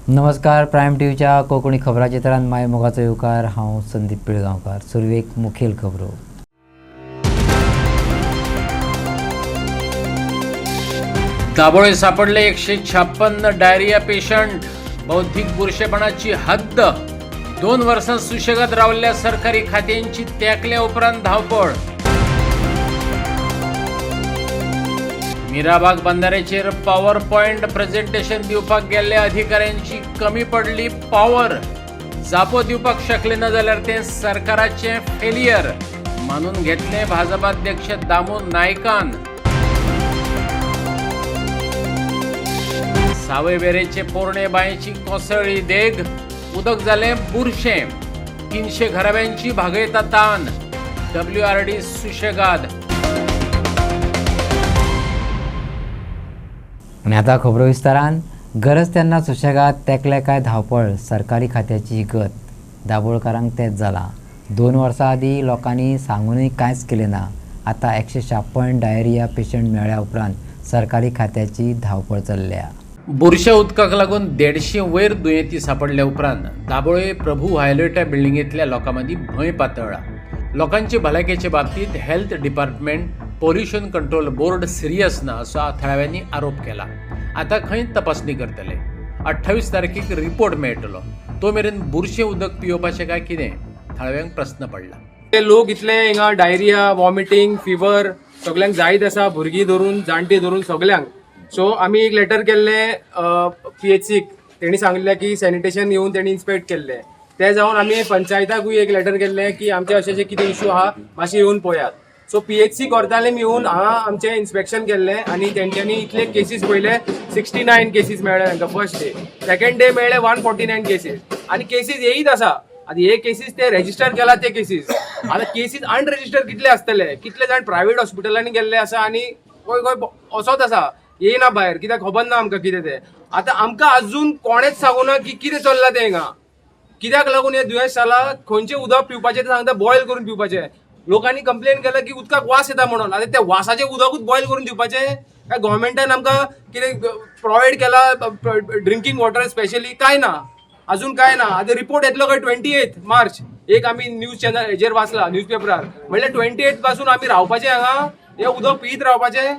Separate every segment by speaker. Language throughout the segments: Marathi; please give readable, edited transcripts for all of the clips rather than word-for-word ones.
Speaker 1: नमस्कार. प्रायम टीव्हीच्या कोकणी खबराचित्रांत मायमोगाचो येवकार. हांव संदीप पिळगांवकार. सुरवेक मुखेल खबरो.
Speaker 2: दाबोळे सापडले 156 डायरिया पेशंट. बौद्धिक बुरशेपणाची हद्द. 2 वर्सां सुशेगाद रावल्ल्या सरकारी खात्यांची त्याकल्या उपरांत धावपळ. मीराबाग बंधाऱ्याचेर पॉवर पॉइंट प्रेझेंटेशन दिवपाक गेल्ल्या अधिकाऱ्यांची कमी पडली पॉवर. जापो दिवपाक शकले ना जाल्यार ते सरकाराचे फेलियर मानून घेतले भाजपाध्यक्ष दामू नायकान. सावयवेरेचे पोरणे बांयची कोसळ्ळी देग. उदक जाले बुरशे. 300 घराब्यांची भागयता तान. WRD सुशेगाद.
Speaker 1: आणि आता खबरो विस्तारान. गरज तेन्ना सुशेगाद तेकले काय धावपळ. सरकारी खात्याची गत. दाबोळकारांक तेच जाला. 2 वर्सां आदीं लोकांनी सांगूनय कांयच केलें ना. आतां 156 डायरिया पेशंट मेळ्ळ्या उपरांत सरकारी खात्याची धावपळ चल्ल्या.
Speaker 2: बुरशे उदकाक लागून 150 वयर दुयेंती सापडल्या उपरांत दाबोळे प्रभू हायलाइटा बिल्डिंगेंतल्या लोकां मदीं भंय पातळ्ळा. लोकांचे भलायकेचे बाबतींत health department, pollution control board serious ना असो थळाव्यांनी आरोप केला. आता खंय तपासणी करतले. 28 तारखेक रिपोर्ट मेळटलो. तो मेरेन बुरशे उदक पिवपाचें काय कितें थळाव्यांक प्रस्न पडला.
Speaker 3: ते लोक इतले हिंगा डायरिया, वॉमिटिंग, फिवर सगळ्यांक जायत आसा. भुरगीं धरून जाणटी धरून सगळ्यांक. सो आमी एक लेटर केल्ले PHCक. तेणी सांगले की सॅनिटेशन येवन तेणी इन्स्पेक्ट केल्ले. ते जावन आमी पंचायताकूय एक लेटर केल्ले की आमचे अशें कितें इश्यू आहा मातशें येवन पळयात. सो PHC कोर्टालें येवन हांगा आमचें इन्स्पेक्शन केल्लें आनी तेंच्यांनी इतले केसीस पळयले. 69 केसीस मेळ्ळे तांकां फर्स्ट डे. सेकंड डे मेळ्ळे 149 केसीस. आनी केसीस येयत आसा. आतां हे केसीस ते रेजिस्टर केला ते केसीस. आतां केसीस अनरेजिस्टर कितले आसतले. कितले जाण प्रायव्हेट हॉस्पिटलांनी गेल्ले आसा आनी खंय खंय वचत आसा. येयना भायर. कित्याक खबर ना आमकां कितें तें. आतां आमकां अजून कोणेच सांगूना की कितें चल्लां तें हिंगा. कित्याक लागून हें दुयेंस जालां. खंयचें उदक पिवपाचें तें सांगता बॉयल करून पिवपाचें. लोकांनी कंप्लेन केला की उदकाक वास येता म्हणून. आतां त्या वासाचें उदकूच बॉयल करून दिवपाचें काय गव्हर्मेंटान आमकां कितें प्रोवायड केला ड्रिंकींग वॉटर स्पेशली काय ना. अजून काय ना. आतां रिपोर्ट येतलो काय 28 मार्च. एक आमी न्यूज चॅनल हेजेर वाचला न्यूजपेपरार. म्हणल्यार 28 पासून आमी रावपाचें हांगा. हें उदक पियत रावपाचें.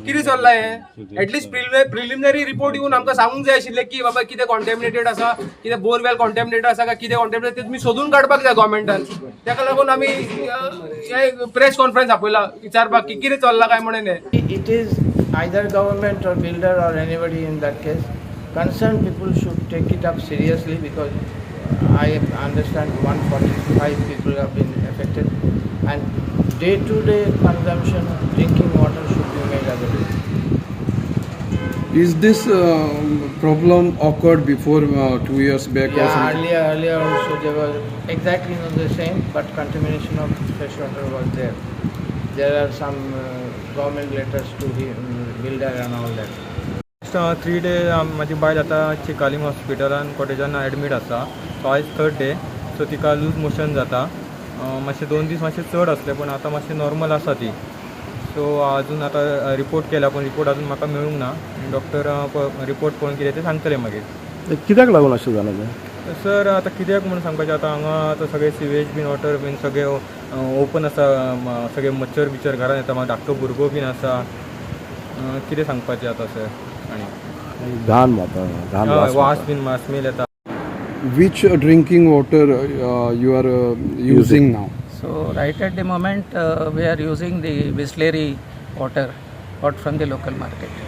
Speaker 3: कितें चल्लां हें. एटलिस्ट प्रिलिमिनरी रिपोर्ट येवन आमकां सांगूंक जाय आशिल्लें की बाबा कितें कॉन्टॅमिनेटेड आसा, कितें बोरवेल कॉन्टॅमिनेटेड आसा काय कितें कॉन्टॅमिनेटेड तें तुमी सोदून काडपाक जाय गव्हर्मेंटान. ताका लागून आमी प्रेस कॉन्फरन्स आपयला विचारपाक की कितें चल्लां काय म्हणून हें.
Speaker 4: It is either government or builder or anybody in that case. Concerned people should take it up seriously because I understand 145 people have been affected and day-to-day consumption of drinking water should be made available.
Speaker 5: Is this problem occurred before 2 years back?
Speaker 4: Yeah,
Speaker 5: or something?
Speaker 4: earlier also there was exactly the same, but contamination of fresh water was there. There are some government letters to the builder and all that.
Speaker 6: 3 day माझी बायल आतां चिकालीम हॉस्पिटलान कॉटेजान एडमीट आसा. सो आयज 3rd डे. सो तिका लूज मोशन जाता. मातशें 2 दीस मातशें चड आसलें पूण आतां मातशें नॉर्मल आसा ती. सो अजून आतां रिपोर्ट केला पूण रिपोर्ट अजून म्हाका मेळूंक ना. डॉक्टर रिपोर्ट पळोवन कितें तें सांगतले मागीर.
Speaker 7: कित्याक लागून अशें जालें तें?
Speaker 6: सर आतां कित्याक म्हणून सांगपाचें. आतां हांगा आतां सगळें सिवेज बीन वॉटर बीन सगळें ओपन आसा. सगळे मच्छर बिच्छर घरान येता. म्हाका धाकटो भुरगो बीन आसा. कितें सांगपाचें आतां सर. आनी
Speaker 7: घाण वातावरण,
Speaker 6: वास बीन स्मेल येता.
Speaker 5: Which drinking water you are using now?
Speaker 8: So right at the moment we are using the Bisleri water bought from the local market.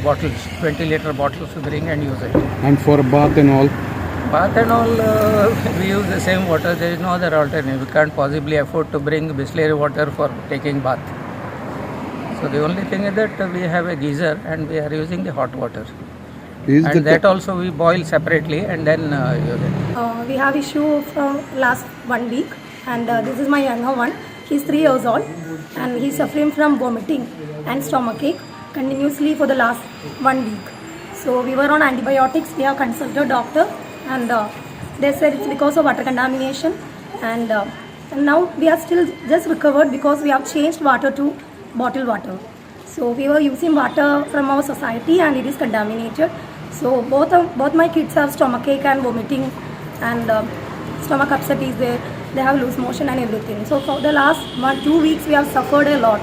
Speaker 8: Bottles, 20-liter bottles we bring and use it.
Speaker 5: And for bath and all?
Speaker 8: Bath and all we use the same water. There is no other alternative. We can't possibly afford to bring Bisleri water for taking bath. So the only thing is that we have a geyser and we are using the hot water. And that also we boil separately and then use it.
Speaker 9: We have issue from last 1 week and this is my younger one. He's 3 years old and he's suffering from vomiting and stomachache continuously for the last 1 week. So we were on antibiotics. We have consulted doctor and they said it's because of water contamination and now we are still just recovered because we have changed water to bottled water. So we were using water from our society and it is contaminated. So both my kids have stomachache and vomiting, and stomach upset is there. They have loose motion and everything. So for the last 1-2 weeks, we have suffered a lot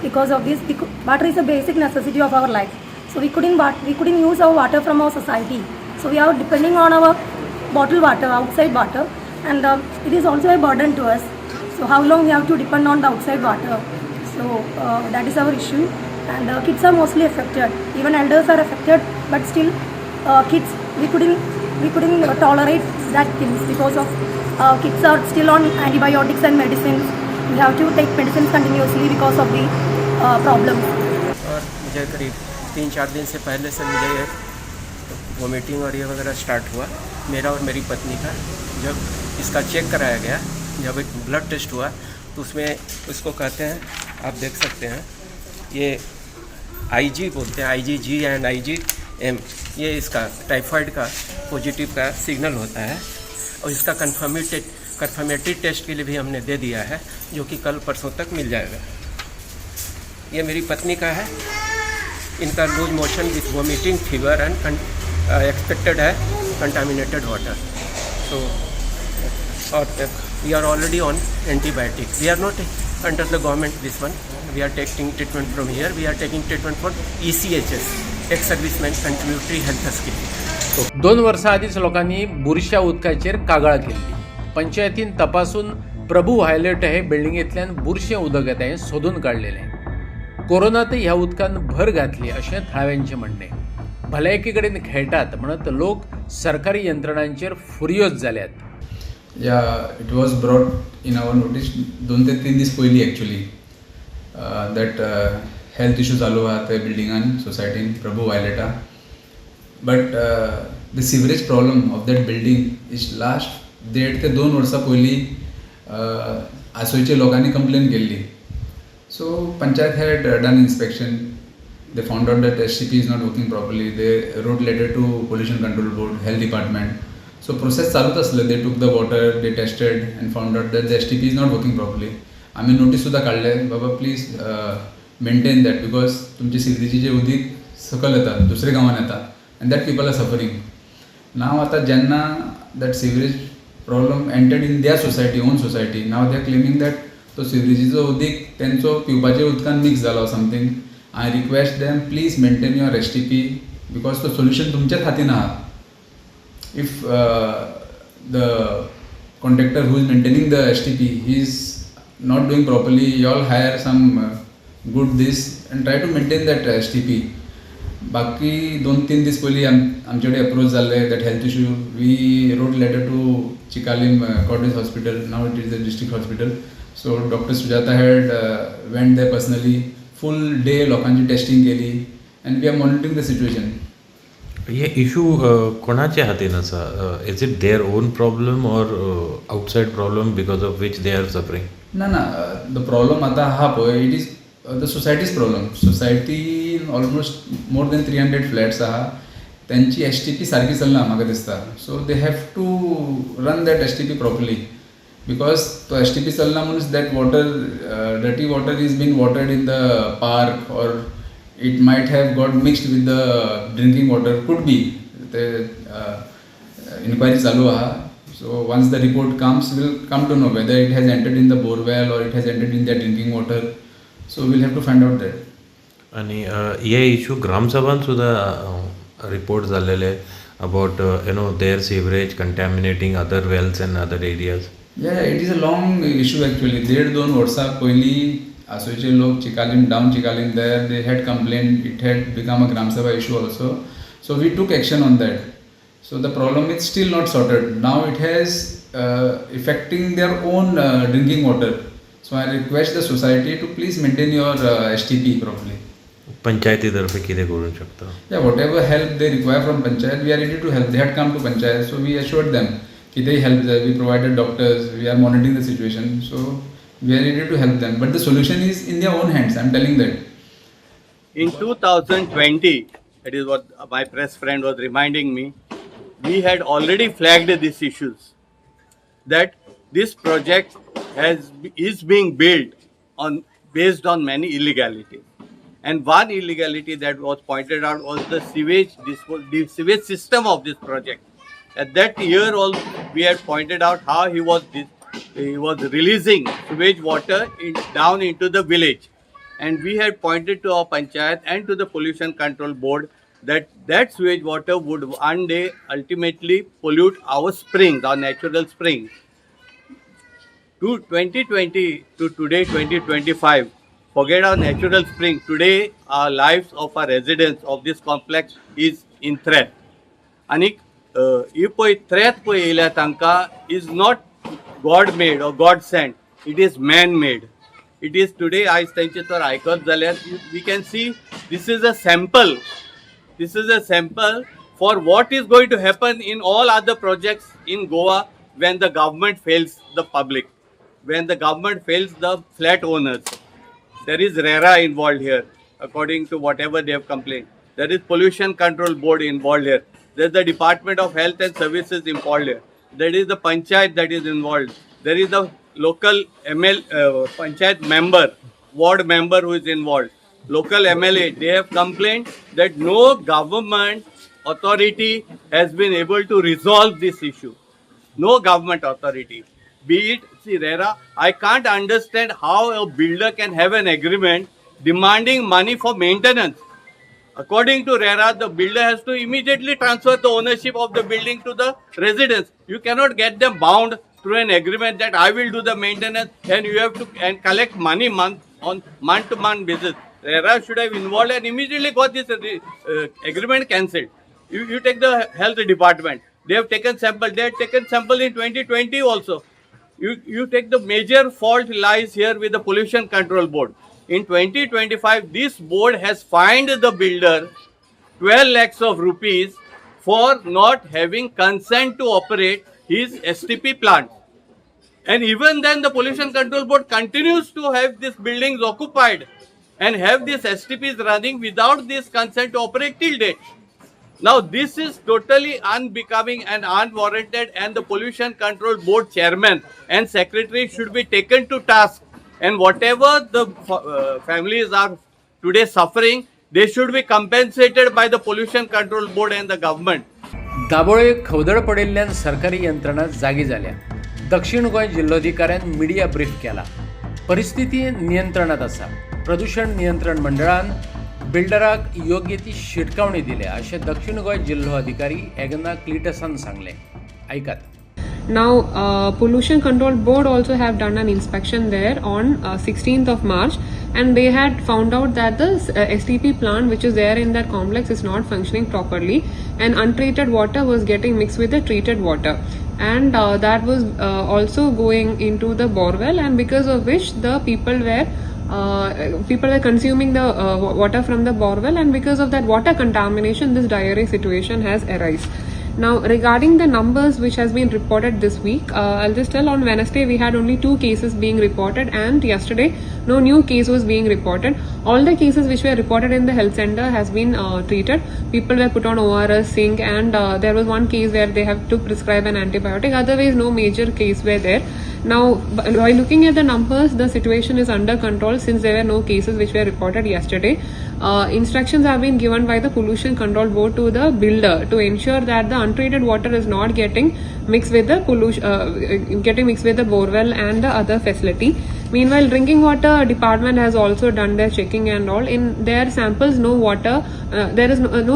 Speaker 9: because of this. Water is a basic necessity of our life. So we couldn't use our water from our society. So we are depending on our bottled water, outside water, and it is also a burden to us. So how long we have to depend on the outside water? So that is our issue. And kids are mostly affected. Even elders are affected, but still, kids we couldn't tolerate that things because of kids are still on antibiotics and medicines. We have to take medicines continuously because of the problems.
Speaker 10: और मुझे करीब 3-4 दिन से पहले से मुझे वोमिटिंग और ये वगैरह स्टार्ट हुआ, मेरा और मेरी पत्नी का। जब इसका चेक कराया गया, जब एक ब्लड टेस्ट हुआ तो उसमें उसको कहते हैं, आप देख सकते हैं, ये IG बोलते हैं, IgG एंड IgM, ये इसका टाइफाइड का पॉजिटिव का सिग्नल होता है। और इसका कन्फर्मेटरी टेस्ट के लिए भी हमने दे दिया है, जो कि कल परसों तक मिल जाएगा। ये मेरी पत्नी का है, इनका loose motion with vomiting, fever and expected है कंटामिनेटेड वाटर। सो और we are already on antibiotic. We are not under the government this one, we are taking treatment from here, we are taking treatment for ECHS, ex serviceman contributory health scheme.
Speaker 2: 2 वर्सां लोकांनी बुरशा उदकाचेर कागाळ केल्ली। पंचायतीन तपासून प्रभू हायलेट हे बिल्डिंगेंतल्यान बुरशें उदक येता हें सोदून काडलेलें। कोरोनातय ह्या उदकान भर घातली अशें थळाव्यांचें म्हणणें। भलायके कडेन खेळटात म्हणत लोक सरकारी यंत्रणांचेर फुर्योज जाल्यात।
Speaker 11: It was brought in our notice 2 ते 3 दीस पयलीं एक्चुअली दॅट हेल्थ इश्यू चालू आहा त्या बिल्डिंगान, सोसायटीन प्रभू वायलेटा. But the sewerage problem of that building is last 1.5 ते 2 वर्सां पयलीं आसोयच्या लोकांनी कंप्लेन केल्ली. So Panchayat had done inspection. They found out that STP is not working properly. They wrote letter to Pollution Control Board, Health Department. So process चालूच असले. They took the water, they tested and found out that the STP is not working properly. आम्ही नोटीस सुद्धा काढले, बाबा प्लीज मेंटेन दॅट, बिकॉज तुमची सिरदीचे उदीक सकल येतात, दुसरे गांवान येतात and that people are suffering. नाव आता जेन्ना that sewerage problem entered in their society, own society, नाव दे आर क्लेमिंग दॅट तो सिवरेजीचो उदीक तेंचो पिवपाच्या उदकान मिक्स जालो something. I request them please maintain your STP because तो सोल्युशन तुमच्याच हातीन आहा. If the contractor who is maintaining the STP he is not doing properly, you all hire some good this and try to maintain that STP. बाकी 2-3 दीस पयलीं आमचे कडेन अप्रोच जाल्ले that health issue. We wrote letter to Chicalim cottage hospital, नाव it is the district hospital. So doctor Sujata head went there personally, full day लोकांची टेस्टिंग केली and we are monitoring the situation.
Speaker 12: हे इशू कोणाचे हातीन आसा? Is it their own problem or outside problem because of which they are suffering?
Speaker 11: ना द प्रॉब्लम आतां आहा पळय, it is the society's problem. सोसायटीन ऑलमोस्ट मोर देन 300 फ्लॅट्स आहा, त्यांची STP सारकी चलना म्हाका दिसता. So they have to run that STP properly, because तो STP चलना मनीस that water, dirty water is been watered in the park or it might have got mixed with the drinking water, could be. The inquiry चालू आहा. So once the report comes, we'll come to know whether it has entered in the borewell or it has entered in their drinking water. So we'll have to find out that.
Speaker 12: आणि हे इशू ग्रामसभान सुद्धा रिपोर्ट झालेले about their sewerage contaminating other wells and other areas.
Speaker 11: Yeah, it is a long issue actually. 1.5-2 वर्सां पयलीं आसोयचे लोक Chicalim there, they had complained, it had become a Gram Sabha issue also. So we took action on that. So the problem is still not sorted. Now it has affecting their own drinking water. So I request the society to please maintain your STP properly.
Speaker 12: पंचायतीतर्फे कितें करू शकता?
Speaker 11: Yeah, whatever help they require from Panchayat, we are ready to help. They had come to Panchayat, so we assured them कितेंय help there. We provided doctors, we are monitoring the situation. So we are ready to help them, but the solution is in their own hands. I'm telling that.
Speaker 13: In 2020, that is what my press friend was reminding me, we had already flagged these issues, that this project is being built based on many illegalities, And one illegality that was pointed out was the the sewage system of this project. At that year also, we had pointed out how he was releasing sewage water down into the village. And we had pointed to our panchayat and to the pollution control board that sewage water would one day ultimately pollute our springs, our natural springs. To 2020 to today 2025, forget our natural spring. Today, our lives of our residents of this complex is in threat. And threat is not God made or God sent. It is man made. It is today, we can see this is a sample. This is a sample for what is going to happen in all other projects in Goa when the government fails the public, when the government fails the flat owners. There is RERA involved here, according to whatever they have complained. There is Pollution Control Board involved here. There is the Department of Health and Services involved here. There is the Panchayat that is involved. There is the local Panchayat member, ward member who is involved. Local MLA, they have complained that no government authority has been able to resolve this issue. No government authority. Be it, see RERA, I can't understand how a builder can have an agreement demanding money for maintenance. According to RERA, the builder has to immediately transfer the ownership of the building to the residents. You cannot get them bound through an agreement that I will do the maintenance and you have to collect money on month-to-month basis. RERA should have involved and immediately got this agreement cancelled. You take the health department. They have taken sample. They had taken sample in 2020 also. You take the major fault lies here with the Pollution Control Board. In 2025, this board has fined the builder 12 lakhs of rupees for not having consent to operate his STP plant. And even then, the Pollution Control Board continues to have these buildings occupied and have these STPs running without this consent to operate till date. Now, this is totally unbecoming and unwarranted, and the Pollution Control Board chairman and secretary should be taken to task. And whatever the families are today suffering, they should be compensated by the Pollution Control Board and the government.
Speaker 2: Dabole खवदळ पडिल्ल्यान सरकारी यंत्रणा जागी जाल्या. दक्षिण गोंय जिल्लोधिकाऱ्यान मिडिया ब्रीफ केला. परिस्थिती नियंत्रणात आसा. प्रदूषण नियंत्रण मंडळान बिल्डराक योग्य ती शिटकावणी दिल्या अशें दक्षिण गोंय जिल्हो अधिकारी एग्ना क्लिटसान सांगले. ऐकात.
Speaker 14: Now, Pollution Control Board also have done an inspection there on 16th of March, and they had found out that the STP plant which is there in that complex is not functioning properly, and untreated water was getting mixed with the treated water, and that was also going into the borewell, and because of which the people were consuming the water from the borewell, and because of that water contamination, this diarrhea situation has arisen. Now, regarding the numbers which has been reported this week, I'll just tell on Wednesday we had only 2 cases being reported, and yesterday no new case was being reported. All the cases which were reported in the health center has been treated. People were put on ORS, zinc, and there was one case where they have to prescribe an antibiotic. Otherwise, no major case were there. Now, by looking at the numbers, the situation is under control since there were no cases which were reported yesterday. Instructions have been given by the Pollution Control Board to the builder to ensure that the untreated water is not getting mixed with the borewell and the other facility. Meanwhile, drinking water department has also done their checking and all. In their samples, no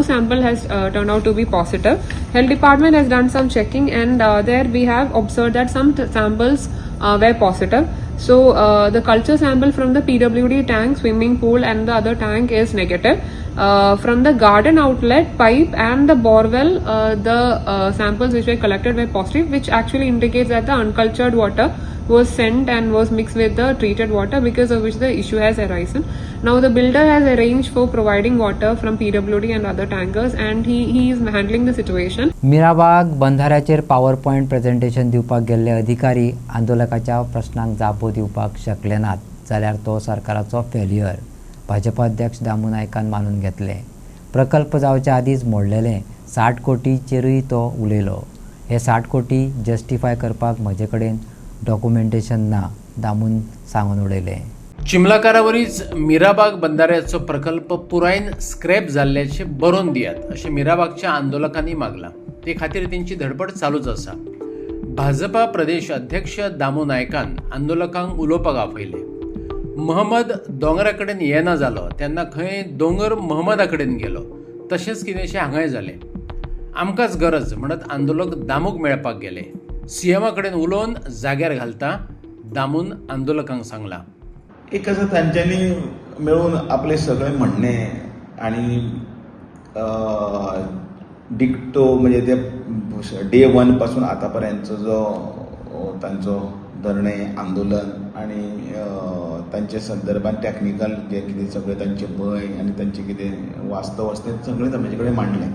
Speaker 14: sample has turned out to be positive. Health department has done some checking, and there we have observed that some samples were positive. So the culture sample from the PWD tank, swimming pool, and the other tank is negative. From the garden outlet, pipe, and the borewell, the samples which were collected were positive, which actually indicates that the uncultured water was sent and was mixed with the treated water, because of which the issue has arisen. Now, the builder has arranged for providing water from PWD and other tankers, and he is handling the situation.
Speaker 1: Mirabag बंधाऱ्याचेर पॉवर पॉइंट प्रेझेंटेशन दिवपाक गेल्ले अधिकारी आंदोलकाच्या प्रश्नांक जापो दिवपाक शकले नात जाल्यार तो सरकाराचो फेल्युअर भाजप अध्यक्ष दामू नायकान मानून घेतले. प्रकल्प जावच्या आदींच मोडलेले 60 कोटीचेरूय तो उलयलो. हे 60 कोटी जस्टिफाय करपाक म्हजे कडेन डॉक्युमेंटेशन ना, दामून सांगून उडयले.
Speaker 2: चिमलाकारावरीच मिराबाग बंधाऱ्याचो प्रकल्प पुरायन स्क्रॅप जाल्ल्याचे बरोवन दियात अशें मिराबागच्या आंदोलकांनी मागला. ते खातीर तेंची धडपड चालूच आसा. भाजपा प्रदेश अध्यक्ष दामू नायकान आंदोलकांक उलोवपाक आपयले. महम्मद दोंगरा कडेन येना जालो तेन्ना खंय दोंगर महम्मदा कडेन गेलो. तशेंच कितेंशें हांगाय जालें. आमकांच गरज म्हणत आंदोलक दामूक मेळपाक गेले. सीएमा कडेन उलोवन जाग्यार घालता दामून आंदोलकांक सांगला.
Speaker 15: एक असं त्यांच्यानी मिळून आपले सगळे म्हणणे आणि डिक्टो म्हणजे ते डे 1 पासून आतापर्यंतचो जो तांचो धरणे आंदोलन आणि तांचे संदर्भात टेक्निकल जे कितें सगळे तांचे भंय आणि तांचे कितें वास्तव आसा तें सगळें तांचे कडेन मांडलें.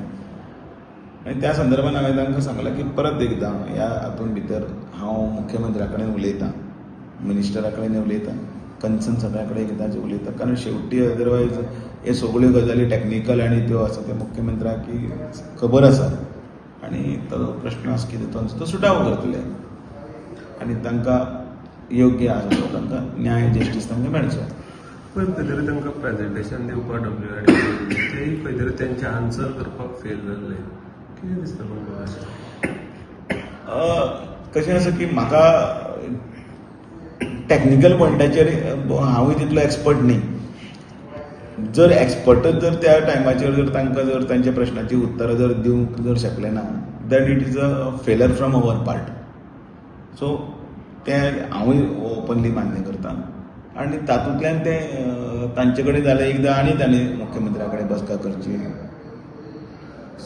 Speaker 15: आनी त्या संदर्भात हांवें तांकां सांगलां की परत एकदां ह्या हातूंत भितर हांव मुख्यमंत्र्या कडेन उलयतां, मिनिस्टरा कडेन उलयतां, कन्सर्न सगळ्या कडेन एकदांच उलयता. कारण शेवटी अदरवायज हे सगळ्यो गजाली टेक्निकल आनी त्यो आसा ते मुख्यमंत्र्याक की खबर आसा आनी तो प्रश्न आसा कितें तो सुटावो करतले आनी तांकां योग्य आसा तो तांकां न्याय जस्टीस तांकां मेळचो.
Speaker 16: पण खंय तरी तांकां प्रेजेंटेशन दिवपाक WRD तेय खंय तरी तेंचे आन्सर करपाक फेल जाल्ले. कितें दिसता तुमकां?
Speaker 15: कशें आसा की म्हाका टॅक्निकल पॉयंटाचेर हांवूय तितलो एक्सपर्ट न्ही. जर एक्सपर्टच जर त्या टायमाचेर जर तांकां जर तांच्या प्रश्नाची उतरां जर दिवंक जर शकले ना देन इट इज अ फेलर फ्रॉम अवर पार्ट. सो तें हांवूय ओपनली मान्य करतां आनी तातूंतल्यान तें तांचे कडेन जालें एकदां आनी तांणी मुख्यमंत्र्या कडेन बसका करची.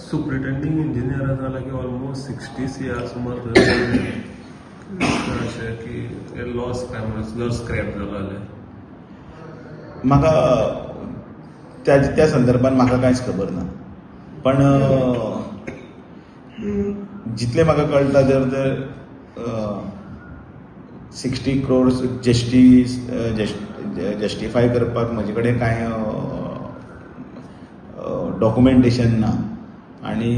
Speaker 16: सुप्रिटेंडिंग इंजिनियर जालां की ऑलमोस्ट 60 CR सुमार अशें की लॉस कॅमेरास जर स्क्रॅप जालो जाल्यार
Speaker 15: म्हाका त्या संदर्भात म्हाका कांयच खबर ना. पण जितलें म्हाका कळटा जर 60 crores जस्टिफाय करपाक म्हजे कडेन कांय डॉक्युमेंटेशन ना आनी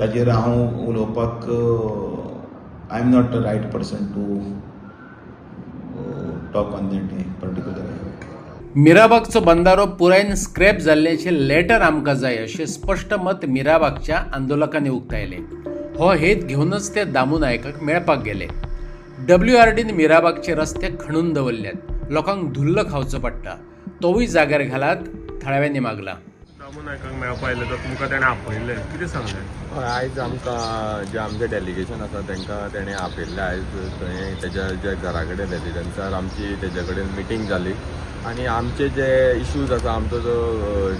Speaker 15: ताजेर हांव उलोवपाक I am not the right person to talk on that particular.
Speaker 2: मिराबागचो बंधारो पुरायन स्क्रॅप जाल्ल्याचें लेटर आमकां जाय अशें स्पश्ट मत मिराबागच्या आंदोलकांनी उक्तायलें. हो हेत घेवनच ते दामू नायकाक मेळपाक गेले. WRDन मिराबागचे रस्ते खणून दवरल्यात. लोकांक धुल्ल खावचो पडटा. तोवूय जाग्यार घालात थळाव्यांनी मागला.
Speaker 16: दामू नायकाक मेळपा आयले तर तुमकां ताणें आपयलें कितें सांगलें?
Speaker 6: आयज आमकां जें आमचें डेलिगेशन आसा तांकां तेणें आपयल्लें. आयज थंय तेज्या जे घरा कडेन रेजिडन्सार आमची तेजे कडेन मिटींग जाली आनी आमचे जे इश्यूज आसा आमचो जो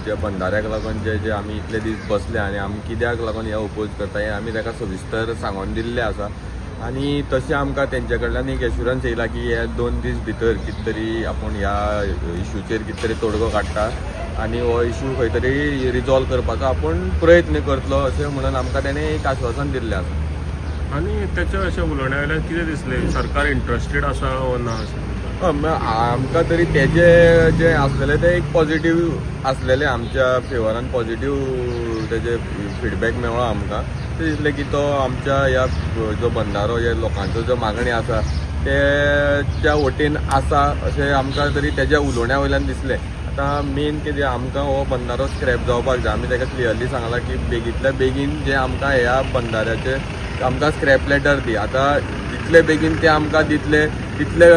Speaker 6: जे बंधाऱ्याक लागून जे आमी इतले दीस बसले आनी आमी कित्याक लागून हे ओपोज करता हें आमी ताका सविस्तर सांगून दिल्लें आसा. आनी तशें आमकां तेंचे कडल्यान एक एश्युरन्स येयला की हे 2 दीस भितर कितें तरी आपूण ह्या इश्यूचेर कितें तरी तोडगो काडटा आनी हो इश्यू खंय तरी रिजॉल्व करपाचो आपूण प्रयत्न करतलो अशें म्हणून आमकां तेणें एक आश्वासन दिल्लें आसा.
Speaker 16: आनी तेच्या अशें उलोवण्या वयल्यान कितें दिसलें सरकार इंट्रस्टेड आसा वो ना अशें?
Speaker 6: आमकां तरी तेजे जे आसलेलें तें एक पॉझिटीव आसलेलें आमच्या फेवरान पॉझिटीव तेजे फिडबॅक मेळ्ळो आमकां. ते दिसलें की तो आमच्या ह्या जो बंधारो जे लोकांचो जो मागणी आसा त्या वटेन आसा अशें आमकां तरी तेज्या उलोवण्या वयल्यान दिसलें. आतां मेन कितें आमकां हो बंधारो स्क्रॅप जावपाक जाय. आमी ताका क्लियरली सांगलां की बेगींतल्या बेगीन जे आमकां ह्या बंधाऱ्याचे आमकां स्क्रॅप लेटर दी. आतां जितले बेगीन ते आमकां दितले तितले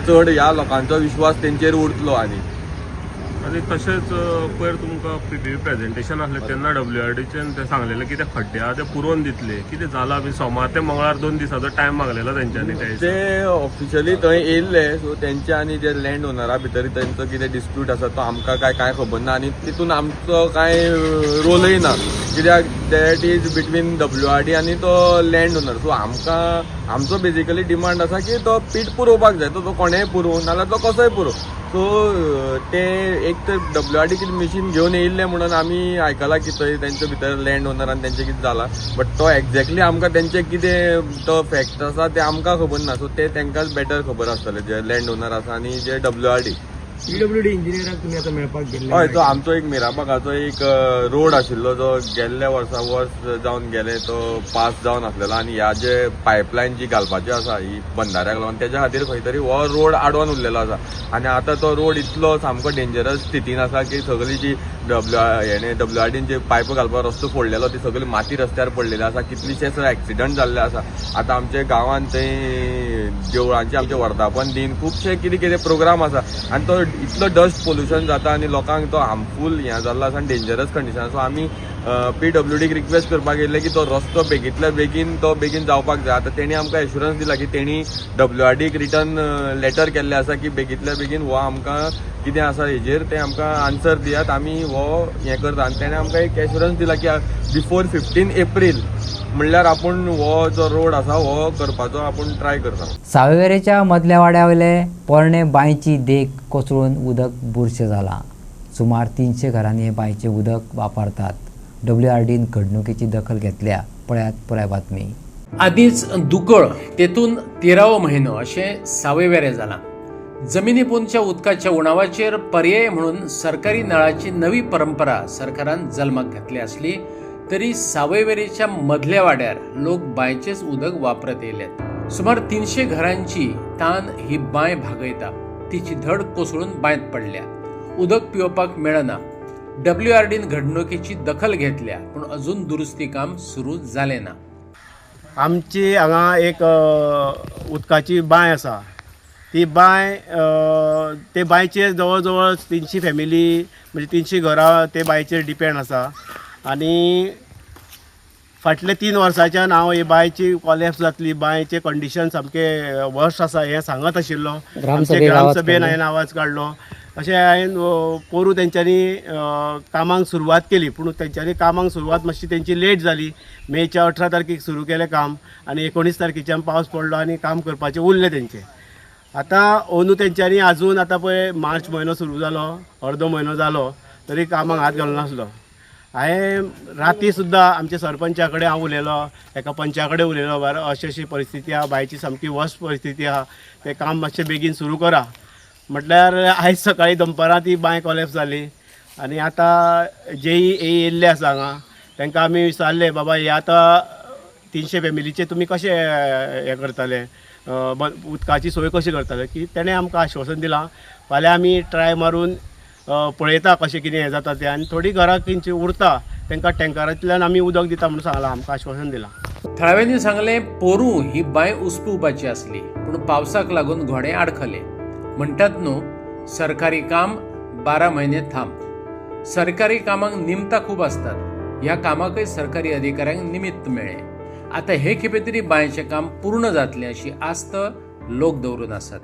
Speaker 6: चड ह्या लोकांचो विश्वास तेंचेर उरतलो.
Speaker 16: आनी तशेंच पयर तुमकां प्रेजेंटेशन आसलें तेन्ना WRDच्यान ते सांगलेलें की ते खड्डे आहा ते पुरोवन दितले. कितें जालां बी? सोमार ते मंगळार 2 दिसाचो टायम मागलेलो तेंच्यांनी.
Speaker 6: ते ऑफिशियली थंय येयल्ले. सो तेंचे आनी जे लँड ओनरा भितर तेंचो कितें डिस्प्यूट आसा तो आमकां कांय खबर ना आनी तितून आमचो कांय रोलय ना कित्याक दॅट इज बिटवीन WRD आनी तो लँड ओनर. सो आमचो बेजिकली डिमांड आसा की तो पीट पुरोवपाक जाय. तो कोणेंय पुरोव नाल्यार तो कसोय पुरोव. सो ते एक तर WRD कितें मशीन घेवन येयल्लें म्हणून आमी आयकलां की थंय तेंचे भितर लँड ओनर आनी तेंचें कितें जालां. बट तो एक्झॅक्टली आमकां तेंचें कितें तो फॅक्ट आसा तें आमकां खबर ना. सो ते तेंकांच बेटर खबर आसतलें जे लँड ओनर आसा आनी जे WRD.
Speaker 3: PWD इंजिनियराक तुमी आतां मेळपाक गेल्ले?
Speaker 6: हय, तो आमचो एक मिराबागाचो एक रोड आशिल्लो जो गेल्ल्या वर्स जावन गेले तो पास जावन आसलेलो आनी ह्या जे पायपलायन जी घालपाची आसा ही बंधाऱ्याक लागून त्याच्या खातीर खंय तरी हो रोड आडवून उरलेलो आसा आनी आतां तो रोड इतलो सामको डेंजरस स्थितीन आसा की सगळी जी WRDन जे पायप घालपाक रस्तो फोडलेलो ती सगळी माती रस्त्यार पडलेली आसा. कितलीशेच एक्सिडंट जाल्ले आसा. आतां आमच्या गांवांत थंय देवळांचे आमचे वर्धापन दिन खुबशे कितें कितें प्रोग्राम आसा आनी तो इतलो डस्ट पोल्युशन जाता आनी लोकांक तो हार्मफूल हें जाल्लो आसा आनी डेंजरस कंडिशन. सो आमी PWDक रिक्वेस्ट करपाक येयले की तो रस्तो बेगींतल्या बेगीन जावपाक जाय. आतां तेणी आमकां एश्युरन्स दिला की तेणी WRDक रिटर्न लेटर केल्लें आसा की बेगींतल्या बेगीन हो आमकां कितें आसा हेजेर ते आमकां आन्सर दियात, आमी हो हें करता. आनी तेणें आमकां एक एश्युरन्स दिला की बिफोर 15 एप्रील म्हणल्यार आपूण हो जो रोड आसा हो करपाचो आपूण ट्राय करता.
Speaker 1: सावयवेरेच्या मदल्या वाड्या वयले पोरणे बांयची देख कोसळून उदक बुरशें जाला. सुमार 300 घरांनी हे बांयचें उदक वापरतात. WRDन घडणुकेची दखल घेतल्या. पळयात पुराय बातमी.
Speaker 2: आदींच दुकळ तेतून 13वो म्हयनो अशें सावयवेरें जालां. जमिनी पोंदच्या उदकाच्या उणावाचेर पर्याय म्हणून सरकारी नळाची नवी परंपरा सरकारान जल्माक घातली आसली तरी सावयवेरेच्या मदल्या वाड्यार लोक बांयचेच उदक वापरत येयल्यात. सुमार 300 घरांची तान ही बांय भागयता. तिची धड कोसळून बांयत पडल्या. उदक पिवपाक मेळना. WRDन घडणुकेची दखल घेतल्या पूण अजून दुरुस्ती काम सुरू जालें ना.
Speaker 17: आमची हांगा एक उदकाची बांय आसा. ती बांय ते बांयचेर जवळ जवळ 300 फॅमिली म्हणजे 300 घरां ते बांयचेर डिपेंड आसा. आनी फाटले 3 वर्साच्यान हांव ही बांयची कॉलेप्स जातली, बांयचे कंडिशन सामके वर्स्ट आसा हें सांगत आशिल्लो. ग्रामसभेन हांवें आवाज काडलो. अशें हांवें पोरू तेंच्यांनी कामांक सुरवात केली पूण तेंच्यांनी कामांक सुरवात मातशी तेंची लेट जाली. मेच्या 18 तारखेक सुरू केलें काम आनी 19 तारखेच्यान पावस पडलो आनी काम करपाचें उरलें तेंचें. आतां अंदू तेंच्यांनी आजून आतां पळय मार्च म्हयनो सुरू जालो, अर्दो म्हयनो जालो तरी कामाक हात घालूं नासलो. हांवें राती सुद्दां आमच्या सरपंचा कडेन हांव उलयलो, एका पंचा कडेन उलयलो, अशी अशी परिस्थिती आहा, बांयची सामकी वर्स्ट परिस्थिती आहा, तें काम मातशें बेगीन सुरू करा. म्हटल्यार आयज सकाळी दनपारां ती बांय कॉलेप्स जाली आनी आतां जेई येयल्ले आसा हांगा तांकां आमी विचारलें बाबा हे आतां 300 फॅमिलीचे तुमी कशें हें करतले, उदकाची सोय कशी करतले, की तेणें आमकां आश्वासन दिलां फाल्यां आमी ट्राय मारून पळयता कशें कितें हें जाता तें आनी थोडीं घरां खंयची उरता तांकां टँकरांतल्यान आमी उदक दिता म्हणून सांगलां, आमकां आश्वासन दिलां.
Speaker 2: थळाव्यांनी सांगलें पोरू ही बांय उसपुवपाची आसली पूण पावसाक लागून घोडे आडखले. म्हणटात न्हू सरकारी काम 12 म्हयने थांब. सरकारी कामांक निमतां खूब असतात. ह्या कामाकय सरकारी अधिकाऱ्यांक निमित्त मेळ्ळें. आतां हे खेपे तरी बांयचें काम पूर्ण जातलें अशी आस्त लोक दवरून आसात.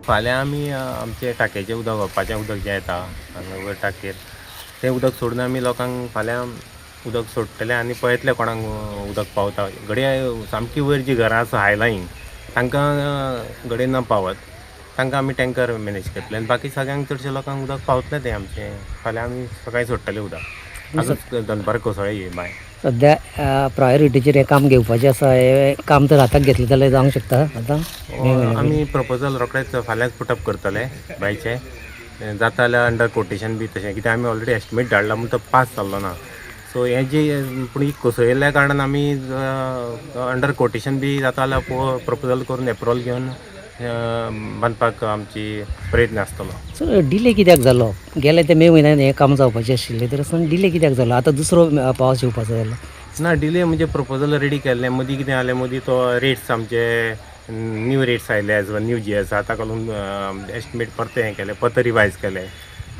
Speaker 18: फाल्यां आमी आमचें टाकयेचें उदक वापरपाचें उदक जें येता हांगा वयर टाकयेर तें उदक सोडून आमी लोकांक फाल्यां उदक सोडटले आनी पळयतले कोणाक उदक पावता. घडये सामकी वयर जीं घरां आसा हायलायन तांकां घडये न पावत तांकां आमी टँकर मॅनेज करतले आनी बाकी सगळ्यांक चडशे लोकांक उदक पावतलें तें आमचें. फाल्यां आमी सकाळीं सोडटले उदक. आतां दनपार कोसळ्ळी ही बांय.
Speaker 19: सध्या प्रायोरिटीचेर हें काम घेवपाचें आसा. हें काम तर हाताक घेतलें जाल्यार जावंक शकता. आतां
Speaker 18: आमी प्रपोजल रोखडेच फाल्यांच पुटअप करतले बांयचे. जाता जाल्यार अंडर कोटेशन बी तशें कित्याक आमी ऑलरेडी एस्टिमेट धाडला म्हणून तो पास जाल्लो ना. सो हें जी पूण ही कोसळिल्ल्या कारणान आमी अंडर कोटेशन बी जाता जाल्यार प्रपोजल करून एप्रुवल घेवन बांदपाक आमची प्रयत्न आसतलो.
Speaker 19: सो डिले कित्याक जालो? गेले ते मे म्हयन्यान हें काम जावपाचें आशिल्लें तर डिले कित्याक जालो? आतां दुसरो पावस येवपाचो जालो.
Speaker 18: ना डिले म्हणजे प्रपोजल रेडी केल्लें. मदीं कितें जालें, मदीं तो रेट्स आमचे न्यू रेट्स आयले एज वन न्यू GS ताका लागून एस्टिमेट परते हें केलें, परते रिवायज केले,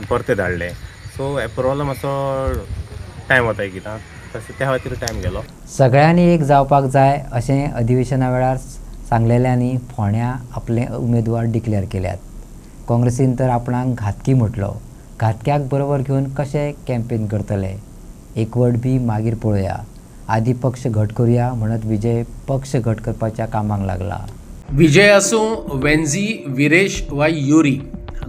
Speaker 18: परते धाडले. सो एप्रुवल मातसो टायम वता कित्याक तशें त्या खातीर टायम गेलो.
Speaker 1: सगळ्यांनी एक जावपाक जाय अशें अधिवेशना वेळार सांगलेल्यांनी फोंड्या आपले उमेदवार डिक्लेअर केल्यात. काँग्रेसीन तर आपणाक घातकी म्हटलो. घातक्याक बरोबर घेवन कशें कॅम्पेन करतले? एकवट बी मागीर पळोवया. आदी पक्ष घट करुया म्हणत विजय पक्ष घट करपाच्या कामाक लागला.
Speaker 2: विजय आसूं वेंझी, विरेश वा युरी,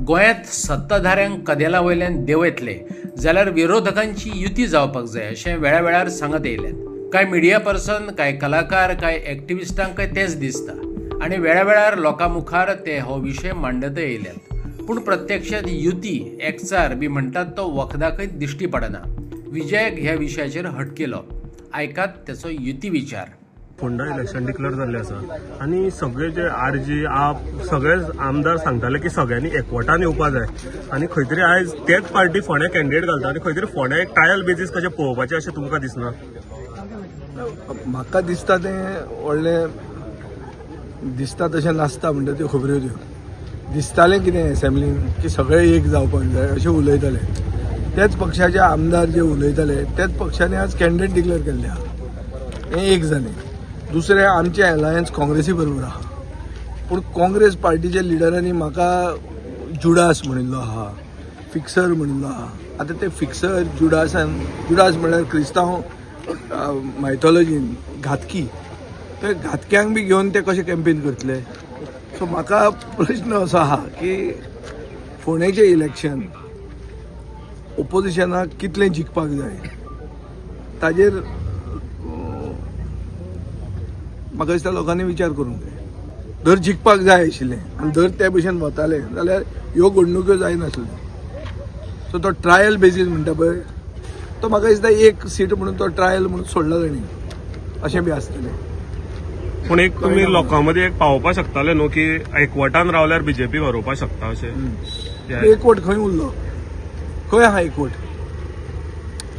Speaker 2: गोंयांत सत्ताधाऱ्यांक कदेला वयल्यान देंव येतले जाल्यार विरोधकांची युती जावपाक जाय अशें वेळा वेळार सांगत येयल्यात. कांय मिडिया पर्सन, कांय कलाकार, कांय एक्टिविस्टांकय तेंच दिसता आनी वेळा वेळार लोकां मुखार ते हो विशय मांडत येयल्यात. पूण प्रत्यक्षात युती एकचार बी म्हणटात तो वखदाकय दिश्टी पडना. विजयाक ह्या विशयाचेर हट केलो. आयकात त्याचो युती विचार.
Speaker 16: फोंडा इलेक्शन डिक्लेअर जाल्लें आसा आनी सगळे जे आरजी आप सगळे आमदार सांगताले की सगळ्यांनी एकवटान येवपा जाय आनी खंय तरी आयज तेच पार्टी फोंड्या कॅन्डिडेट घालता आनी खंय तरी फोंड्या एक ट्रायल बेजीस कशें पळोवपाचें अशें तुमकां दिसना?
Speaker 20: म्हाका दिसता तें व्हडलें दिसता तशें नासता म्हणटा त्यो खबऱ्यो त्यो. दिसतालें कितें एसेंब्लीन की सगळे एक जावपाक जाय अशें उलयताले. तेच पक्षाचे आमदार जे उलयताले तेच पक्षांनी आज कॅन्डिडेट डिक्लेअर केल्ले आहा. हें एक जालें. दुसरें आमचें अलायन्स काँग्रेसी बरोबर आहा. पूण काँग्रेस पार्टीच्या लिडरांनी म्हाका जुडास म्हणिल्लो आहा, फिक्सर म्हणिल्लो आहा. आतां ते फिक्सर जुडास म्हणल्यार क्रिस्तांव मायथॉलॉजीन घातकी. ते घातक्यांक बी घेवन ते कशें कॅम्पेन करतले. सो म्हाका प्रश्न असो आहा की फोंडेचें इलेक्शन ओपोजिशनाक कितलें जिखपाक जाय ताजेर म्हाका दिसता लोकांनी विचार करूंक जाय. जर जिखपाक जाय आशिल्लें आनी जर ते भशेन वताले जाल्यार ह्यो घडणुक्यो जायनासल्यो. सो तो ट्रायल बेजीस म्हणटा पळय तो म्हाका दिसता एक सीट म्हणून तो ट्रायल म्हणून सोडला ताणी अशें बी आसतलें.
Speaker 16: पूण एक तुमी लोकां मदीं एक पावोवपाक शकताले न्हू की एकवटान रावल्यार बीजेपी व्हरोवपाक शकता अशें?
Speaker 20: एकवट खंय उरलो? खंय आहा एकवट?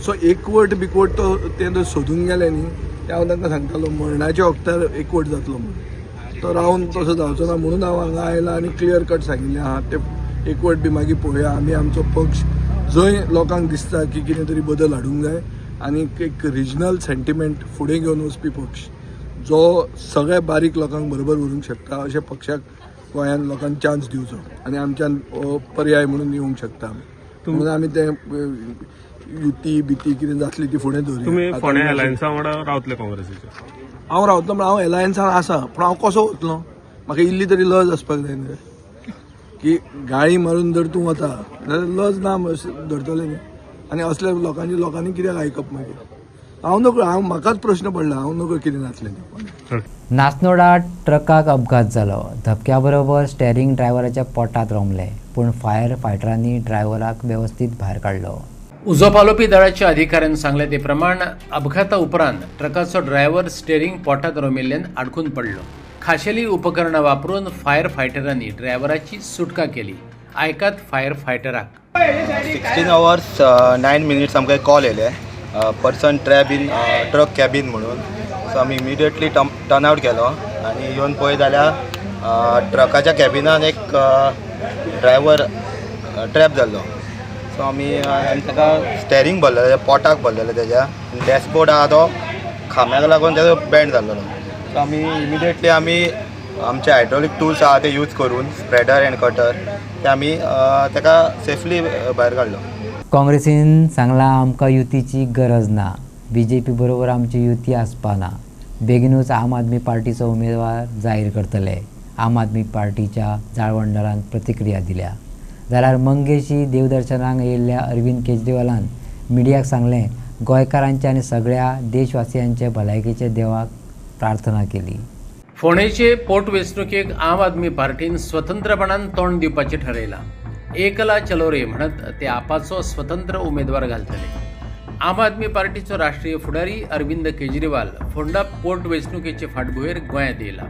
Speaker 20: सो एकवट बिकवट तो ते जर सोदूंक गेले न्ही ते हांव तांकां सांगतालो मरणाच्या वखदार एकवट जातलो म्हणून. तो रावन तसो जावचो ना म्हणून हांव हांगा आयला आनी क्लियर कट सांगिल्लें आहा ते एकवट बी मागीर पळोवया. आमी आमचो पक्ष जंय लोकांक दिसता की कितें तरी बदल हाडूंक जाय आनी एक रिजनल सेंटिमेंट फुडें घेवन वचपी पक्ष जो सगळ्या बारीक लोकांक बरोबर व्हरूंक शकता अशा पक्षाक गोंयांत लोकांक चान्स दिवचो आनी आमच्यान पर्याय म्हणून येवंक शकता. म्हणून आमी ते युती बिती कितें जातली ती फुडें दवरया.
Speaker 16: तुमी फोंड्या अलायन्सा वांगडा रावतले काँग्रेसीचे?
Speaker 20: हांव रावतलो म्हणल्यार हांव अलायन्सान आसा पूण हांव कसो वतलो? म्हाका इल्ली तरी लज आसपाक जाय न्ही की गाळी मारून जर तूं वता जाल्यार लज ना धरतले न्ही. आनी असल्या लोकांनी कित्याक आयकप मागीर? हांव नकळो म्हाकाच प्रश्न पडला हांव नकळो कितें जातलें.
Speaker 1: नासनोडा ट्रकाक अपघात जालो. धपक्या बरोबर स्टेरिंग ड्रायव्हराच्या पोटात रोमले पूण फायर फायटरांनी ड्रायव्हराक वेवस्थीत भायर काडलो.
Speaker 2: उजो पालोवपी दळाच्या अधिकाऱ्यान सांगले ते प्रमाण अपघाता उपरांत ट्रकाचो ड्रायव्हर स्टेरिंग पोटात रोमिल्ल्यान आडकून पडलो. खाशेली उपकरणां वापरून फायर फायटरांनी ड्रायव्हराची सुटका केली. आयकात फायर फायटराक.
Speaker 21: 16 hours 9 minutes आमकां कॉल येयले person trap in truck cabin म्हणून. सो आमी इमिडिएटली टर्न आवट केलो आनी येवन पळय जाल्यार ट्रकाच्या कॅबिनान एक ड्रायव्हर ट्रॅप जाल्लो. सो आमी ताका स्टेरिंग भरलेलें पोटाक भरलेलें तेज्या डॅशबोर्ड आहा तो खांब्याक लागून तेजो बँड जाल्लो. सो आमी इमिडिएटली आमचे हायड्रॉलीक टूल्स आहा ते यूज करून स्प्रेडर एंड कटर ते आमी ताका सेफली भायर काडलो.
Speaker 1: काँग्रेसीन सांगलां आमकां युतीची गरज ना. बीजेपी बरोबर आमची युती आसपाना. बेगीनूच आम आदमी पार्टीचो उमेदवार जाहीर करतले. आम आदमी पार्टीच्या जाळवंडरान प्रतिक्रिया दिल्या. जाल्यार मंगेशी देवदर्शनाक येयल्ल्या अरविंद केजरीवालान मिडियाक सांगलें गोंयकारांचे आनी सगळ्या देशवासियांचे भलायकेचे देवाक प्रार्थना केली.
Speaker 2: फोंडेचे पोटवेंचणुकेक आम आदमी पार्टीन स्वतंत्रपणान तोंड दिवपाचें थारायलां. एकला चलो रे म्हणत ते आपाचो स्वतंत्र उमेदवार घालतले. आम आदमी पार्टीचो राष्ट्रीय फुडारी अरविंद केजरीवाल फोंडा पोटवेंचणुकेचे फाटभुंयेर गोंयांत येयला.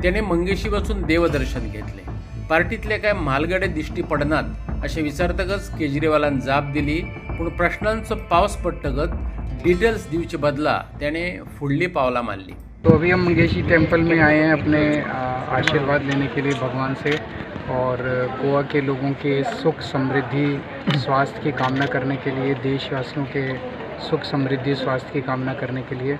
Speaker 2: तेणें मंगेशी वचून देवदर्शन घेतलें. पार्टींतले कांय म्हालगडे दिश्टी पडनात अशें विचारतकच केजरीवालान जाप दिली. पूण प्रश्नांचो पावस पडटकच डिटेल्स दिवचे बदला तेणें फुडलीं पावलां मारलीं.
Speaker 22: तो अभी हम मंगेशी टेम्पल में आए हैं अपने आशीर्वाद लेने के लिए भगवान से और गोवा के लोगों के सुख समृद्धि स्वास्थ्य की कामना करने के लिए, देशवासियों के सुख समृद्धि स्वास्थ्य की कामना करने के लिए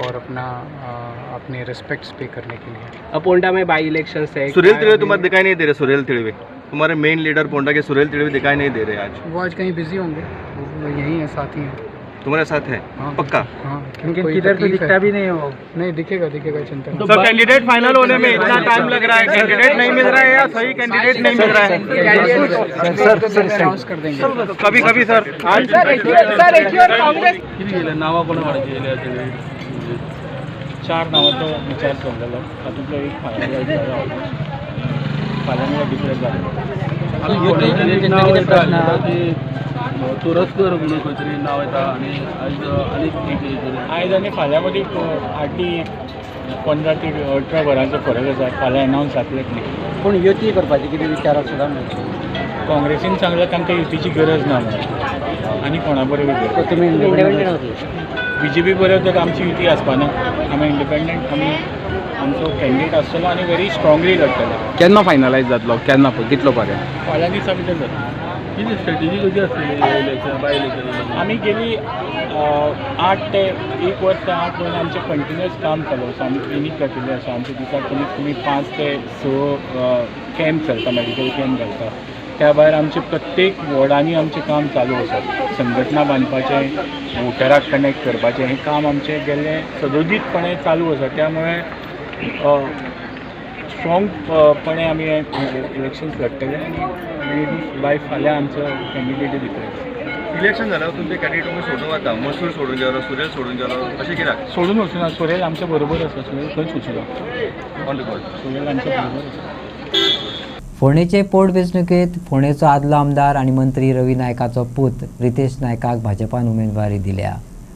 Speaker 22: और अपने रिस्पेक्ट्स पे करने के लिए.
Speaker 23: पोंडा में बाई इलेक्शन है.
Speaker 21: सुरेल तिड़वे तुम्हारे दिखाई नहीं दे रहे. सुरेल तिड़वे तुम्हारे मेन लीडर पोंडा के सुरेल तिड़वे दिखाई नहीं दे रहे आज.
Speaker 22: वो आज कहीं बिजी होंगे. वो यहीं है, साथ ही हैं.
Speaker 21: तुम्हारे साथ है?
Speaker 22: हाँ,
Speaker 21: पक्का?
Speaker 22: हाँ, किधर तो दिखता भी नहीं हो. नहीं दिखेगा चिंता.
Speaker 23: तो कैंडिडेट फाइनल होने में इतना टाइम लग रहा है. कैंडिडेट नहीं मिल रहा है या सही कैंडिडेट नहीं मिल रहा है?
Speaker 22: सर अनाउंस कर देंगे
Speaker 23: कभी कभी सर.
Speaker 24: नावा कोण वाढायची 4 नावांचो विचार केलेलो तातूंतलो एक फायनल फाल्यां डिक्लेअर जालो. नाव येता की तुरस्कर म्हणून खंय तरी नाव येता आनी आयज
Speaker 4: आयज आनी फाल्यां मदीं हार्डली 15 ते 18 वरांचो फरक आसा. फाल्यां अनावन्स जातले
Speaker 24: पूण युती करपाची कितें विचार आसता
Speaker 4: काँग्रेसीन सांगलां तांकां युतीची गरज ना म्हणून आनी कोणा बरोबर
Speaker 24: तुमी इंडिपेंडंट
Speaker 4: BJP बरोबर तर आमची युती आसपाना. आमी इंडिपेंडंट आमी आमचो कॅन्डिडेट आसतलो आनी व्हेरी स्ट्रॉंगली लढटलो.
Speaker 24: केन्ना फायनलायज जातलो केन्ना कितलो पर्यंत
Speaker 4: फाल्यां दिसा भितर जातलो.
Speaker 24: कितें स्ट्रेटेजी कशी आसतली इलेक्शन बाय इलेक्शन
Speaker 4: आमी गेली 8 ते 1 वर्स ते 8 म्हयने आमचें कंटिन्युअस काम चालू आसा. आमी क्लिनीक घातिल्लें आसा. आमच्या दिसाक कमीत कमी 5 ते 6 कॅम्प चलता, मेडिकल कॅम्प घालता. त्या भायर आमचे प्रत्येक वॉर्डांनी आमचें काम चालू आसा. संघटना बांदपाचें, वोटराक कनेक्ट करपाचें हें काम आमचें गेल्लें सदोदीतपणे चालू आसा. त्यामुळे स्ट्रॉंगपणे आमी इलेक्शन्स लढटले आनी बाय फाल्यां आमचो कॅन्डिडेट दितले.
Speaker 24: इलेक्शन जाल्यार तुमचे कॅन्डिडेट तुमी सोडून वता. मसूर सोडून गेलो, सुरेश सोडून गेलो, अशें कित्याक
Speaker 4: सोडून वचूना. सुरेल आमच्या बरोबर आसा. सुरेल खंयच वचूना.
Speaker 24: ऑन द स्पॉट
Speaker 4: सुरेल आमच्या बरोबर आसा.
Speaker 1: फोंडेचे पोटवेंचणुकेत फोंडेचो आदलो आमदार आनी मंत्री रवी नायकाचो पूत रितेश नायकाक भाजपान उमेदवारी दिल्या.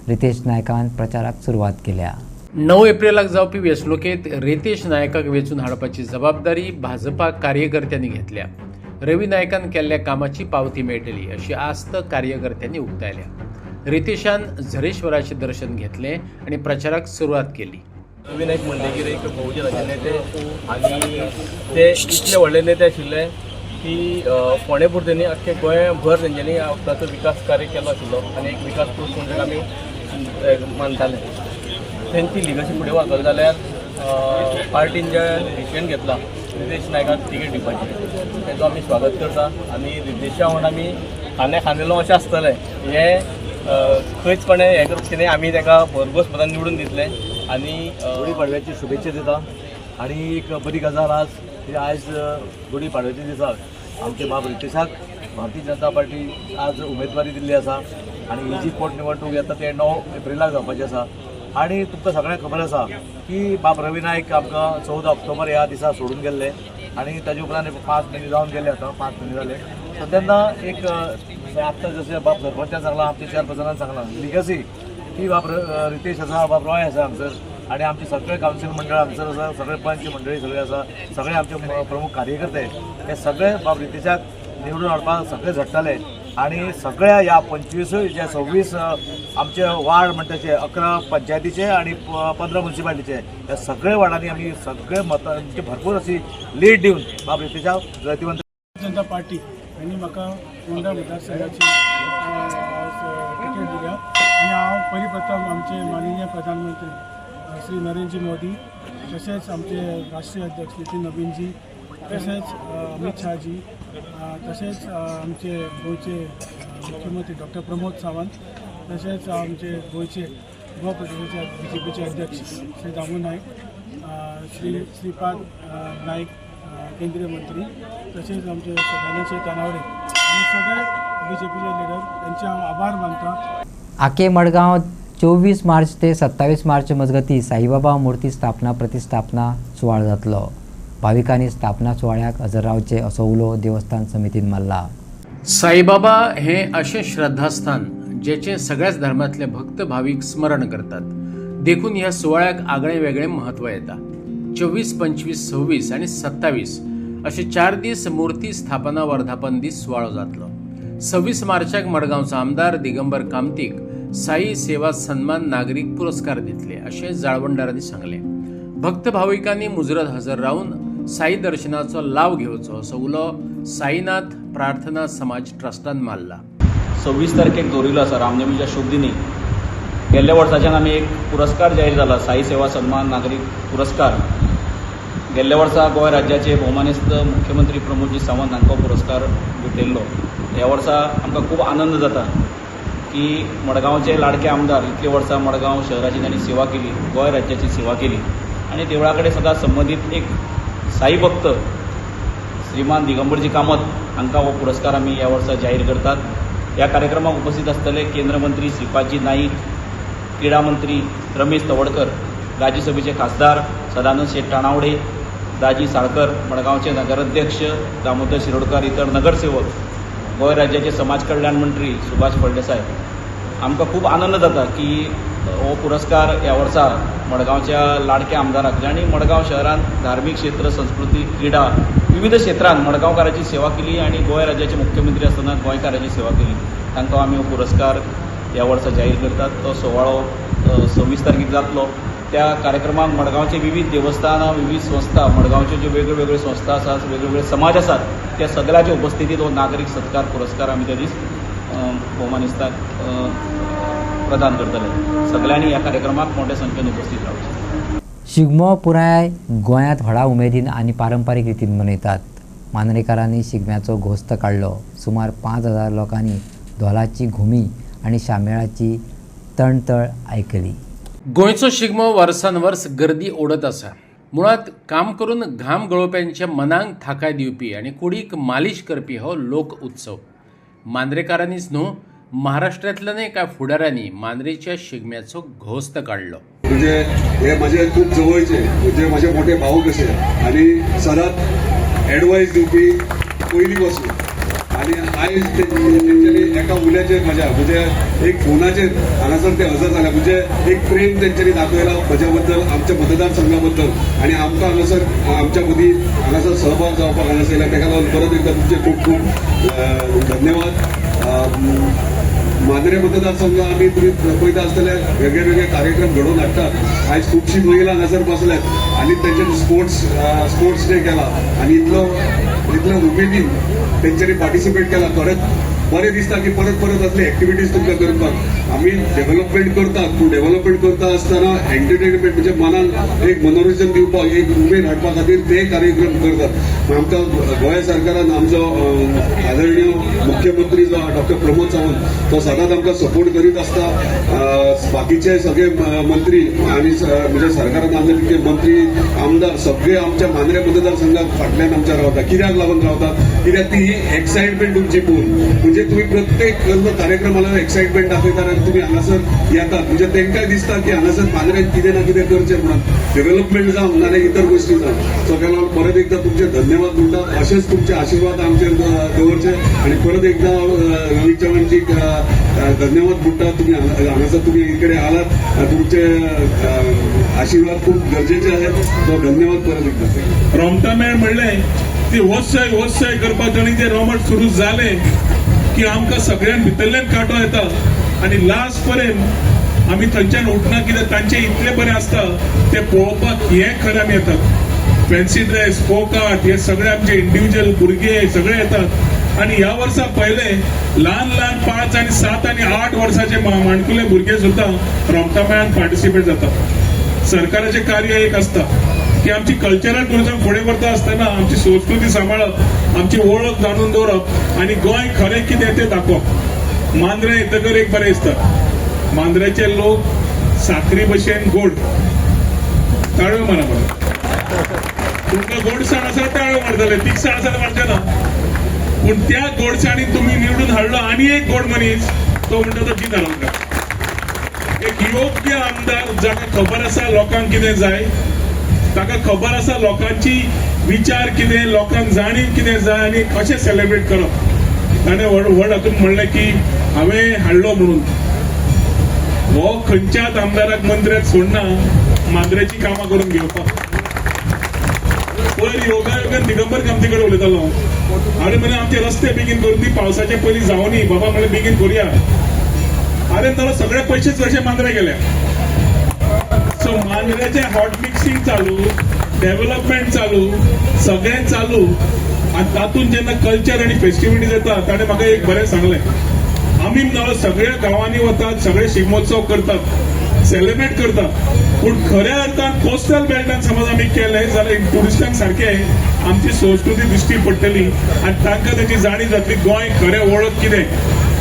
Speaker 1: रितेश नायकान प्रचाराक सुरवात केल्या.
Speaker 2: 9 एप्रिलाक जावपी वेंचणुकेत रितेश नायकाक वेंचून हाडपाची जबाबदारी भाजपा कार्यकर्त्यांनी घेतल्या. रवी नायकान केल्ल्या कामाची पावती मेळटली अशी आस्त कार्यकर्त्यांनी उक्तायल्या. रितेशान झरेश्वराचें दर्शन घेतलें आनी प्रचाराक सुरवात केली.
Speaker 24: रवी नायक म्हणटकीर एक बहुजनाचे नेते आनी ते इतले व्हडले नेते आशिल्ले की फोंडे पुरतेंनी अख्खे गोंयभर तेंच्यांनी आपणाचो विकास कार्य केलो आशिल्लो आनी एक विकास पुरूश म्हणून आमी मानताले. तेंची लिगसी फुडें व्हरतले जाल्यार पार्टीन जे डिसिजन घेतला रितेश नायकाक तिकेट दिवपाची तेचो आमी स्वागत करता. आनी रितेशा वांगडा आमी खांदे खांदेलो अशें आसतलें हें खंयचपणे हें करूंक कितें आमी ताका भरघोस मतान निवडून दितले. आनी गुडी पाडव्याची शुभेच्छा दिता. आनी एक बरी गजाल आयज गुडी पाडव्याच्या दिसाक आमचे बाब रितेशाक भारतीय जनता पार्टी आज उमेदवारी दिल्ली आसा आनी ही जी पोटनिवडणूक येता ते 9 एप्रिलाक जावपाची आसा. आनी तुमकां सगळ्यांक खबर आसा की बाब रवी नायक आमकां 14 ऑक्टोबर ह्या दिसा सोडून गेल्ले आनी ताजे उपरांत 5 म्हयने जावन गेले आतां 5 म्हयने जाले. सो तेन्ना एक आत्तां जशें बाब सरपंचान सांगलां आमच्या चेअरपर्सनान सांगलां लिगसी की बाब रितेश आसा बाब रॉय आसा हांगसर आनी आमचे सगळे कावन्सील मंडळ हांगसर आसा. सगळे पंच मंडळी सगळे आसा. सगळे आमचे प्रमुख कार्यकर्ते हे सगळे बाब रितेशाक निवडून हाडपाक सगळे झडटाले. आनी सगळ्या ह्या 25 जे 26 आमचे वार्ड म्हणटाचे 11 पंचायतीचे आनी 15 म्युन्सिपालिटीचे ह्या सगळे वार्डांनी आमी सगळे मतांची भरपूर अशी लीड दिवन बाब रितेशाक जैतिवंत
Speaker 5: जनता पार्टी यांनी म्हाका फोंडा मतदारसंघाची टिकेट दिल्या आनी हांव पयली प्रथम आमचे माननीय प्रधानमंत्री श्री नरेंद्र मोदी तशेंच आमचे राष्ट्रीय अध्यक्ष नितीन नवीनजी तशेंच अमित शाहजी तशेंच आमचे गोंयचे मुख्यमंत्री डॉक्टर प्रमोद सावंत तशेंच आमचे गोंयचे गोवा प्रदेशाचे BJPचे अध्यक्ष श्री दामू नायक श्रीपाद नायक केंद्रीय मंत्री तसेच आमचे सदानंद तानावडे आणि सगळे BJPचे लिडर त्यांचे हांव आभार मानता.
Speaker 1: आके मडगांव 24 मार्च ते 27 मार्च मजगती साईबाबा मूर्ती स्थापना प्रतिस्थापना सुवाळो जातलो. भाविकांनी स्थापना सुवाळ्याक हजर रावचे असो उलो देवस्थान समितीन मारला.
Speaker 2: साईबाबा हें अशें श्रद्धास्थान जेचें सगळ्याच धर्मांतले भक्त भावीक स्मरण करतात. देखून ह्या सुवाळ्याक आगळे वेगळे महत्व येता. 24, 25, 26 आनी 27 अशे 4 दीस मूर्ती स्थापना वर्धापन दीस सुवाळो जातलो. 26 मार्चाक मडगांवचो आमदार दिगंबर कामतीक साई सेवा सन्मान नागरीक पुरस्कार दितले अशें जाळवणदारांनी सांगले. भक्त भाविकांनी मुजरत हजर रावन साई दर्शनाचो लाव घेवचो असो उलो साईनाथ प्रार्थना समाज ट्रस्टान मारला.
Speaker 7: 26 तारखेक दवरिल्लो आसा रामनवमीच्या शुभ दिनी. गेल्ल्या वर्साच्यान आमी एक पुरस्कार जाहीर जाला साई सेवा सन्मान नागरीक पुरस्कार. गेल्ल्या वर्सा गोंय राज्याचे भोवमानिस्त मुख्यमंत्री प्रमोदजी सावंत हांकां पुरस्कार भेटयल्लो. ह्या वर्सा आमकां खूब आनंद जाता की मडगांवचे लाडके आमदार इतले वर्सां मडगांव शहराची तांणी सेवा केली, गोंय राज्याची सेवा केली आनी देवळा कडेन सदां संबंदीत एक साई भक्त श्रीमान दिगंबरजी कामत हांकां हो पुरस्कार आमी ह्या वर्सा जाहीर करतात. ह्या कार्यक्रमाक उपस्थित आसतले केंद्र मंत्री श्रीपादजी नाईक, क्रीडा मंत्री रमेश तवडकर, राज्यसभेचे खासदार सदानंद शेट तानावडे, दाजी साळकर, मडगावचे नगराध्यक्ष दामोदर शिरोडकर, इतर नगरसेवक, गोंय राज्याचे समाज कल्याण मंत्री सुभाष फळदेसाय, आमकां खूब आनंद जाता की हो पुरस्कार ह्या वर्सा मडगावच्या लाडक्या आमदाराक, ज्यांनी मडगाव शहरांत धार्मीक क्षेत्र, संस्कृती, क्रीडा विविध क्षेत्रांत मडगावकाराची सेवा केली आणि गोंय राज्याचे मुख्यमंत्री आसतना गोंयकाराची सेवा केली, तांकां आमी हो पुरस्कार ह्या वर्सा जाहीर करतात. तो सुवाळो 26 तारखेक जातलो. त्या कार्यक्रमाक मडगावचे विविध देवस्थानां, विविध संस्था, मडगावच्यो ज्यो वेगळ्यो संस्था आसात, वेगवेगळे समाज आसात, त्या सगळ्याच्या उपस्थितीत हो नागरीक सत्कार पुरस्कार आमी त्या दीस भोवमानिस्ताक प्रदान करतले. सगळ्यांनी ह्या कार्यक्रमाक मोठ्या संख्येन उपस्थित रावचे.
Speaker 1: शिगमो पुराय गोंयांत व्हडा उमेदीन आनी पारंपारीक रितीन मनयतात. मांद्रेकारांनी शिगम्याचो घोस्त काडलो. सुमार 5,000 लोकांनी धोलाची घुमी आनी शामेळाची तणतळ आयकली.
Speaker 2: गोंयचो शिगमो वर्सान-वर्स गर्दी ओडत आसा. मुळात काम करून घाम गळोवप्यांच्या मनांक थाकाय दिवपी आनी कुडीक मालिश करपी हो लोक उत्सव. मांद्रेकारांनीच न्हू, महाराष्ट्रांतल्यानय कांय फुडाऱ्यांनी मांद्रेच्या शिगम्याचो घोस्त काडलो.
Speaker 8: म्हणजे हे माझे खूप जवळचे, म्हणजे माझे मोठे भाऊ कसे आणि सदांच ॲडवायस दिवपी पयलीं पासून. आणि आयज तेंच्यांनी एका उल्याचेर म्हज्या म्हणजे एक फोनाचेर हांगासर ते हजर जाले. म्हणजे एक प्रेम तेंच्यांनी दाखयला म्हज्या बद्दल, आमच्या मतदारसंघा बद्दल आणि आमकां हांगासर आमच्या मदीं हांगासर सहभाग जावपाक हांगासर येयला. ताका लागून परत एकदा तुमचे खूब खूब धन्यवाद. मांद्रे मतदारसंघ आमी तुमी पळयता आसतले वेगळे वेगळे कार्यक्रम घडोवन हाडटात. आयज खुबशी महिला हांगासर बसल्यात आनी तेंच्यांनी स्पोर्ट्स डे केला आनी इतलो उमेदीन तेंच्यांनी पार्टिसिपेट केला. खरेंच बरें दिसता की परत परत असले एक्टिविटीज तुमकां करपाक. आमी डेव्हलपमेंट करतात, पूण डेव्हलपमेंट करता आसतना एंटरटेनमेंट म्हणजे मनाक एक मनोरंजन दिवपाक, एक उमेद हाडपा खातीर ते कार्यक्रम करतात. आमकां गोंय सरकारान आमचो आदरणीय मुख्यमंत्री जो डॉक्टर प्रमोद सावंत तो सदांच आमकां सपोर्ट करीत आसता. बाकीचे सगळे मंत्री आनी म्हणजे सरकारान आमचे तितके मंत्री, आमदार सगळे आमच्या मांद्रे मतदारसंघात फाटल्यान आमच्या रावतात. कित्याक लागून रावतात? कित्याक ती एक्सायटमेंट तुमची पळोवन, म्हणजे तुम्ही प्रत्येक कार्यक्रमाला एक्साइटमेंट दाखयतात आणि तुम्ही हांगासर येतात. म्हणजे तांकांय दिसता की हांगासर मांद्रेन कितें ना कितें करचें म्हणून, डेव्हलपमेंट जावं नाजाल्यार इतर गोश्टी जावं. सगळ्या लागून परत एकदा तुमचे धन्यवाद म्हणटा. अशेंच तुमचे आशीर्वाद आमचेर दवरचे आणि परत एकदा रोहित चव्हाणजी धन्यवाद म्हणटा. तुम्ही हांगासर तुम्ही इकडे आलात, तुमचे आशीर्वाद खूप गरजेचे आहेत. तो धन्यवाद परत एकदा.
Speaker 9: रोमटामेळ म्हणलें ते वोत्सय करपाक आनी ते रोमट सुरू जाले की आमकां सगळ्यान भितरल्यान कांटो येता आनी लास्ट पर्यंत आमी थंयच्यान उठना. कित्याक तांचे इतले बरें आसता ते पळोवपाक हे खरें आमी येतात. फॅन्सी ड्रेस, फोक आर्ट हे सगळे आमचे इंडिव्हिज्युअल भुरगे सगळे येतात. आणि ह्या वर्सा पहिले ल्हान 5 आणि 7 आणि 8 वर्साचे माणकुले भुरगे सुद्धा रोमटामेळान पार्टिसिपेट जातात. सरकाराचे कार्य एक असता की आमची कल्चरल टुरिझम फुडें व्हरता आसतना आमची संस्कृती सांबाळप, आमची वळख जाणून दवरप आणि गोंय खरें कितें तें दाखोवप. मांद्रे येतकर एक बरें दिसता. मांद्रेचे लोक साखरी भशेन गोड. ताळयो मारा बरं. तुमकां गोडसाण आसा ताळयो मारतले, तिखसाण आसा मारचे ना. पूण त्या गोडसाणीन तुमी निवडून हाडलो आनी एक गोड मनीस, तो म्हणटा तो जिना लोकांक. एक योग्य आमदार जाका खबर आसा लोकांक कितें जाय, ताका खबर आसा लोकांची विचार कितें, लोकांक जाणीव कितें जाय आनी कशें सेलिब्रेट करप. ताणें व्हड हातून म्हणलें की हांवें हाडलो म्हणून. हो खंयच्याच आमदाराक मंत्र्याक सोडना मांद्रेची कामां करून घेवपाक. पयर योगायोगान दिगंबर कामती कडेन उलयतालो अरे म्हणजे आमचे रस्ते बेगीन करून दी, पावसाचे पयलीं जावनी बाबा म्हणलें बेगीन करुया. अरे ताणें सगळे पयशेच कशे मांद्रे गेले. सो मांद्रेचे हॉट मिक्सिंग चालू, डेव्हलपमेंट चालू, सगळें चालू. आणि तातूंत जेन्ना कल्चर आनी फेस्टिविटीज येता ताणें म्हाका एक बरें सांगलें. आमी म्हणलो सगळ्या गांवांनी वतात, सगळे शिगमोत्सव करतात, सेलिब्रेट करतात. पूण खऱ्या अर्थान कोस्टल बेल्टान समज आमी केलें जाल्यार टुरिस्टांक सारकें आमची संस्कृती दिश्टी पडटली आनी तांकां तेची जाणीव जातली. गोंय खरें वळख कितें,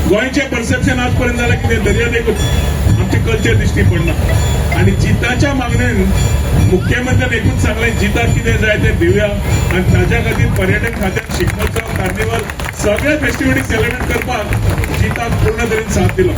Speaker 9: गोंयचें परसेप्शन आज पर्यंत जाल्यार कितें, दर्यादेगूच आमचे कल्चर दिश्टी पडना. आणि जिताच्या मागणेन मुख्यमंत्र्यान एकूच सांगलें जिताक कितें जाय तें दिवया आनी ताच्या खातीर पर्यटन खात्यान शिगमोत्सव, कार्निवल सगळे फेस्टिविटी सेलिब्रेट करपाक जिताक पूर्ण तरेन साथ दिलो.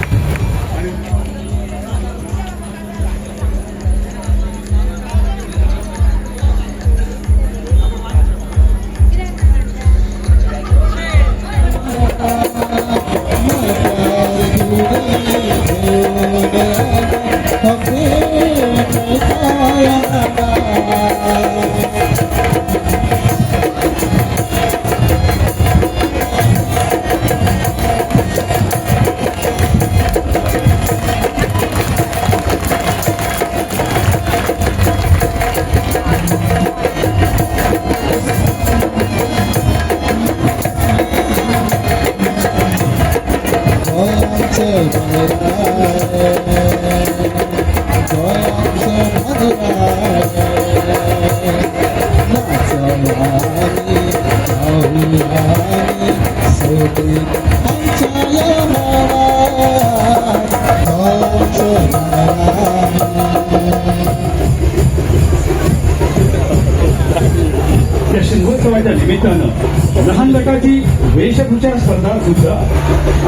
Speaker 10: या शिमगोत्सवाच्या निमित्तानं लहान गटाची वेशभूषा स्पर्धा सुद्धा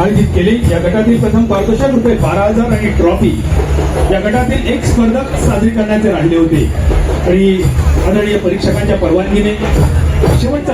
Speaker 10: आयोजित केली. या गटातील प्रथम पारितोषिक रुपये 12,000 आणि ट्रॉफी या गटातील एक स्पर्धक साजरी करण्याचे राहिले होते आणि आदरणीय परीक्षकांच्या परवानगीने शेवटचा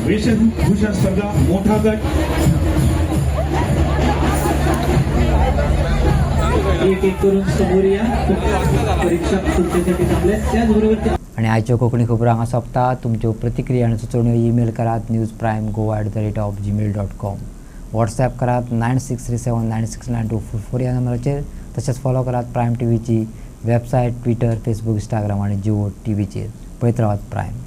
Speaker 10: वेशभूषा स्पर्धा मोठा गट एक करून समोर या. परीक्षा तुमच्यासाठी थांबल्या. त्याचबरोबर
Speaker 1: आणि आजच्या कोकणी खबरो हांगा सोंपता. तुमच्यो प्रतिक्रिया आनी सुचोवण्यो ईमेल करात newsprime@gmail.com. व्हॉट्सॲप करात 9637969244 या नंबराचेर. तशेंच फॉलो करात प्रायम टीव्हीची वेबसायट, ट्विटर, फेसबुक, इंस्टाग्राम आणि जिओ टीव्हीचेर. पळयत रावात प्रायम.